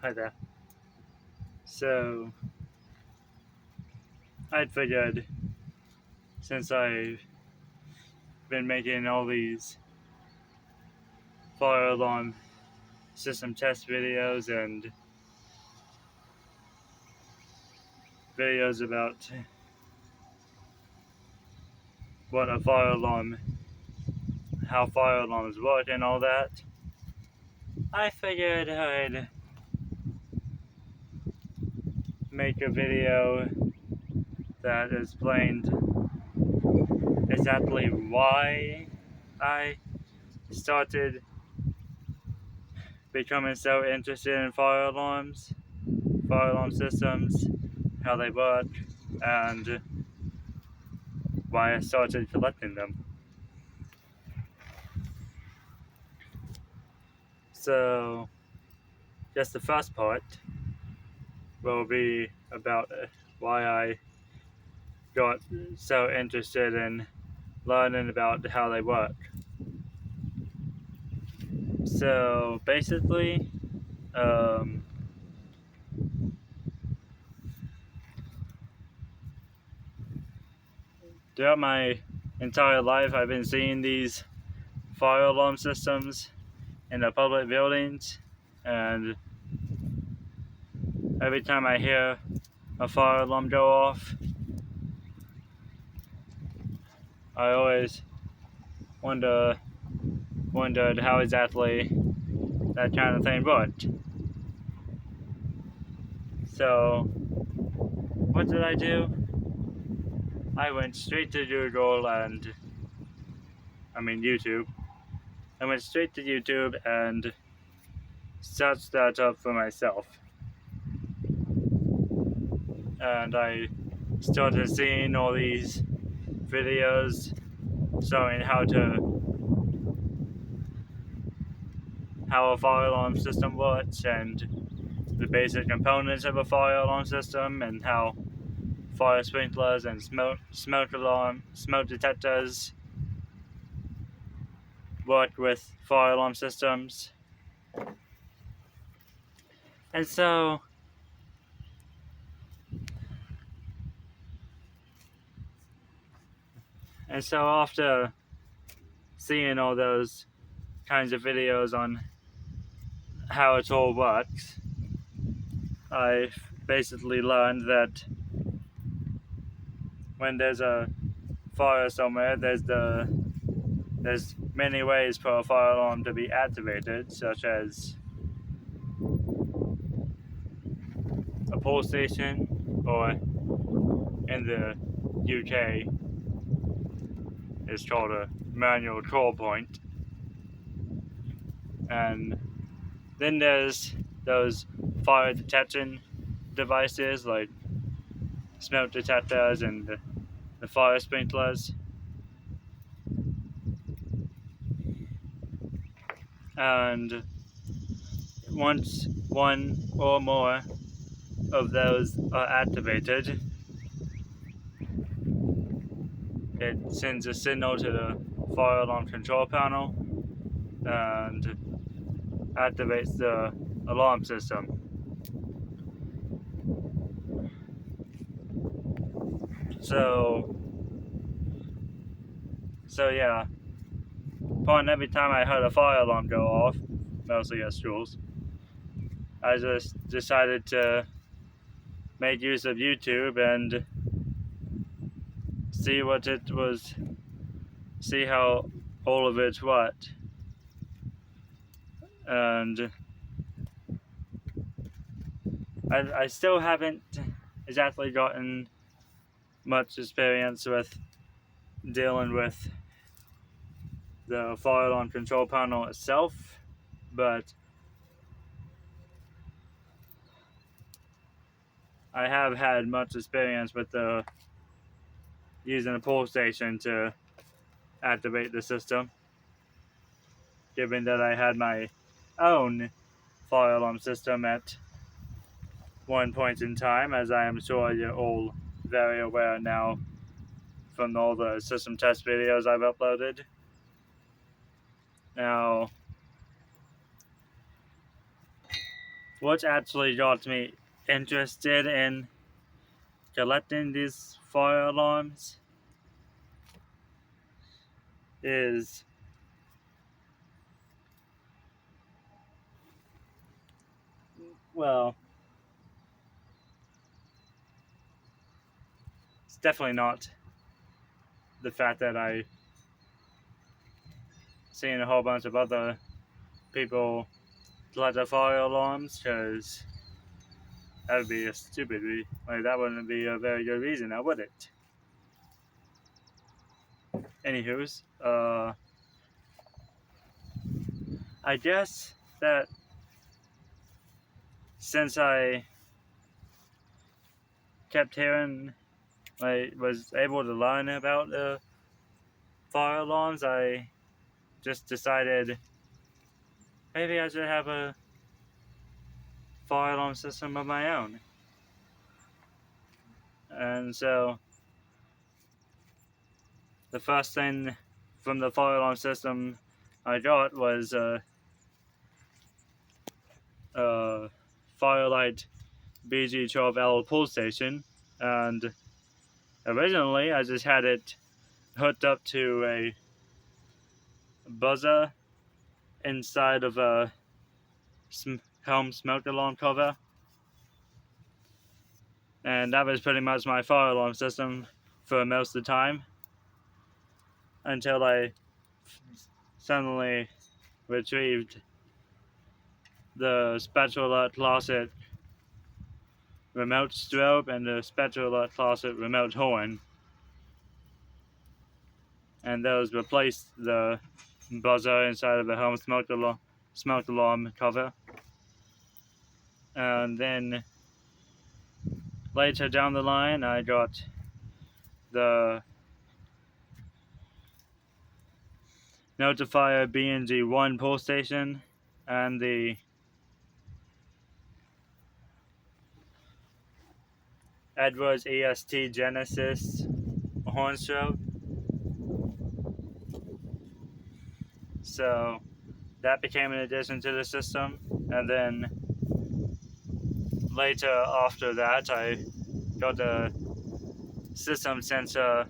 hi there. So, I'd figured since I've been making all these fire alarm system test videos and videos about what a fire alarm, how fire alarms work and all that, I figured I'd make a video that explained exactly why I started becoming so interested in fire alarm systems, how they work, and why I started collecting them. So, just the first part will be about why I got so interested in learning about how they work. So, basically, um, throughout my entire life, I've been seeing these fire alarm systems in the public buildings, and every time I hear a fire alarm go off, I always wondered how exactly that kind of thing worked. So, what did I do? I went straight to Google and, YouTube. I went straight to YouTube and searched that up for myself. And I started seeing all these videos showing how a fire alarm system works and the basic components of a fire alarm system and how fire sprinklers and smoke detectors work with fire alarm systems. And so after seeing all those kinds of videos on how it all works, I basically learned that when there's a fire somewhere, there's many ways for a fire alarm to be activated, such as a pull station, or in the UK, it's called a manual call point. And then there's those fire detection devices like smoke detectors and the fire sprinklers. And once one or more of those are activated, it sends a signal to the fire alarm control panel and activates the alarm system. So yeah, upon every time I heard a fire alarm go off, mostly at schools, I just decided to make use of YouTube and see how all of it worked. And I still haven't exactly gotten much experience with dealing with the fire alarm control panel itself, but I have had much experience with using a pull station to activate the system, given that I had my own fire alarm system at one point in time, as I am sure you're all very aware now from all the system test videos I've uploaded. Now, what actually got me interested in collecting these fire alarms is, well, it's definitely not the fact that I seen a whole bunch of other people collect the fire alarms, because that would be a stupid like that wouldn't be a very good reason, now would it? Anywho's, I guess that since I kept hearing, I was able to learn about fire alarms, I just decided maybe I should have a fire alarm system of my own. And so the first thing from the fire alarm system I got was a Firelight BG12L pull station, and originally I just had it hooked up to a buzzer inside of a home smoke alarm cover, and that was pretty much my fire alarm system for most of the time, until I suddenly retrieved the Spectral Alert Closet remote strobe and the Spectral Alert Closet remote horn, and those replaced the buzzer inside of the home smoke alarm cover. And then later down the line, I got the Notifier BNG1 pull station and the Edwards EST Genesis horn strobe. So that became an addition to the system, and then later after that, I got the System Sensor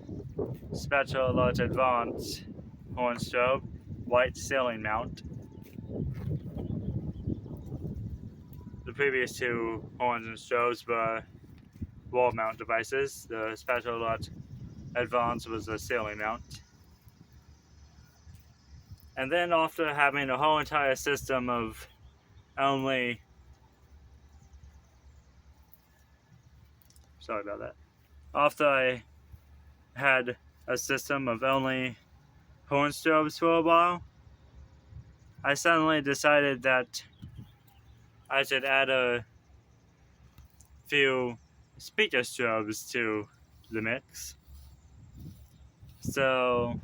Spectral Alert Advanced horn strobe, white ceiling mount. The previous two horns and strobes were wall mount devices. The Spectral Alert Advanced was a ceiling mount. And then after having a whole entire system of only, sorry about that, after I had a system of only horn strobes for a while, I suddenly decided that I should add a few speaker strobes to the mix. So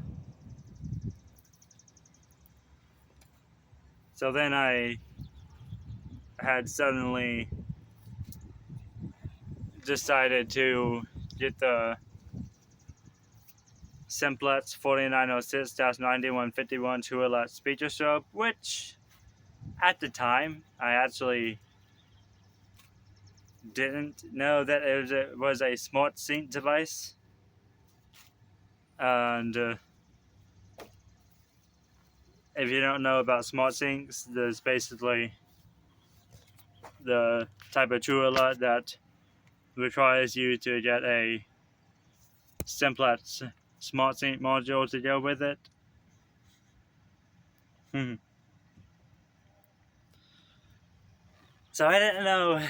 then I had suddenly decided to get the Simplex 4906-9151 True Alert speaker strobe, which at the time I actually didn't know that it was a smart sync device. And if you don't know about smart syncs, there's basically the type of True Alert that requires you to get a Simplex smart sync module to go with it. So I didn't know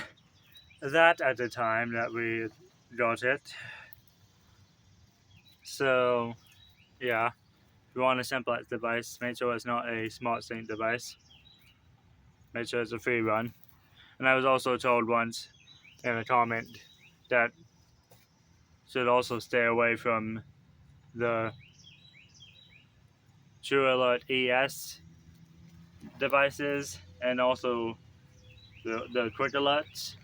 that at the time that we got it. So yeah, if you want a Simplex device, make sure it's not a smart sync device. Make sure it's a free run. And I was also told once in a comment that should also stay away from the True Alert ES devices and also the quick alerts.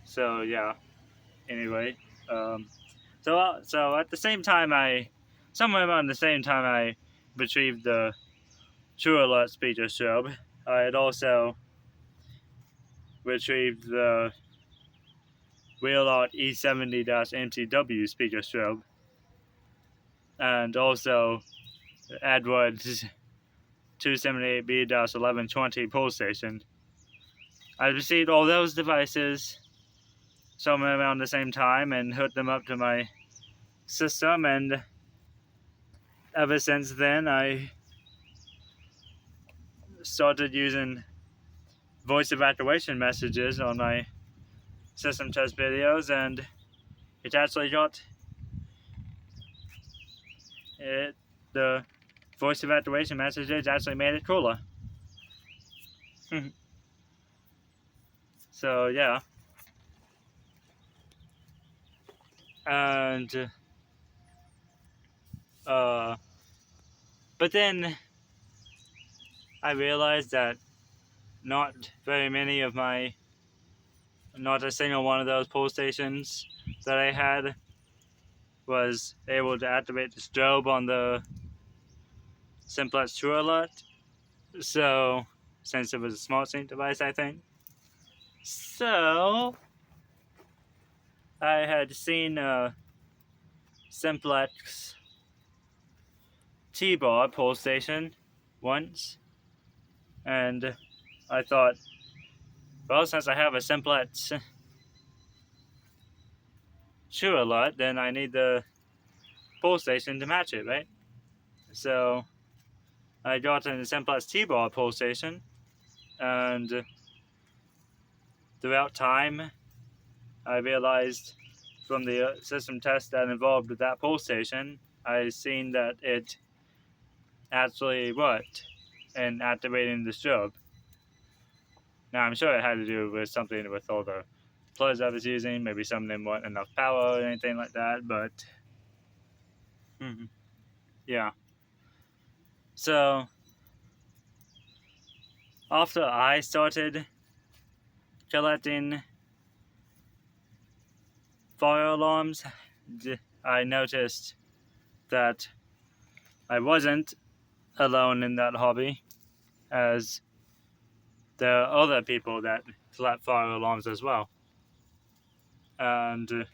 So yeah. Anyway, so at the same time, somewhere around the same time I retrieved the True Alert speaker strobe, I had also retrieved the Wheelart E70-MTW speaker strobe, and also Edwards 278B-1120 pulse station. I received all those devices somewhere around the same time and hooked them up to my system, and ever since then I started using voice evacuation messages on my system test videos, and it actually got the voice evacuation messages actually made it cooler. So yeah, and but then I realized that not a single one of those pull stations that I had was able to activate the strobe on the Simplex True Alert. So, since it was a smart sync device, I think. So, I had seen Simplex T-Bar pull station once, and I thought, well, since I have a Simplex True Alert, then I need the pull station to match it, right? So, I got a Simplex T-Bar pull station, and throughout time, I realized from the system test that involved with that pull station, I seen that it actually worked in activating the strobe. Now, I'm sure it had to do with something with all the plugs I was using, maybe some of them weren't enough power or anything like that, but yeah. So, after I started collecting fire alarms, I noticed that I wasn't alone in that hobby, as there are other people that collect fire alarms as well. And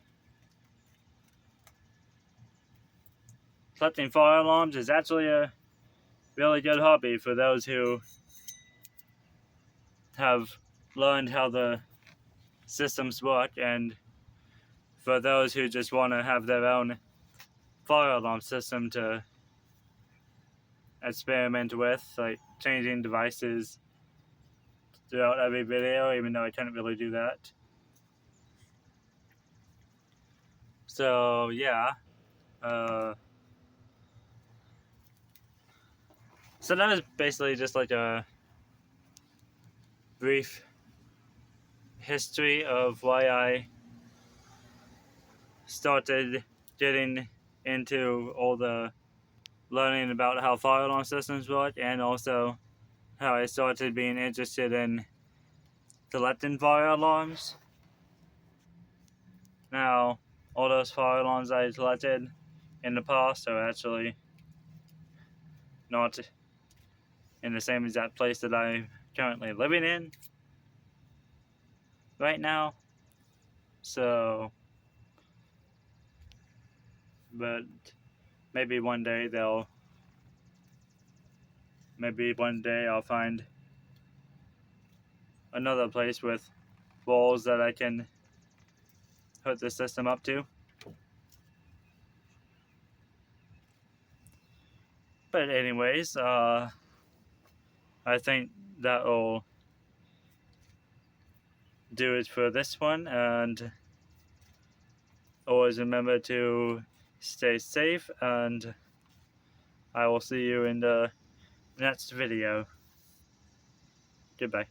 collecting fire alarms is actually a really good hobby for those who have learned how the systems work, and for those who just want to have their own fire alarm system to experiment with, like changing devices throughout every video, even though I can't really do that. So yeah, so that was basically just like a brief history of why I started getting into all the learning about how fire alarm systems work, and also how I started being interested in collecting fire alarms. Now, all those fire alarms I collected in the past are actually not in the same exact place that I'm currently living in right now. So, but maybe one day I'll find another place with walls that I can hook the system up to. But anyways, I think that'll do it for this one, and always remember to stay safe, and I will see you in the next video. Goodbye.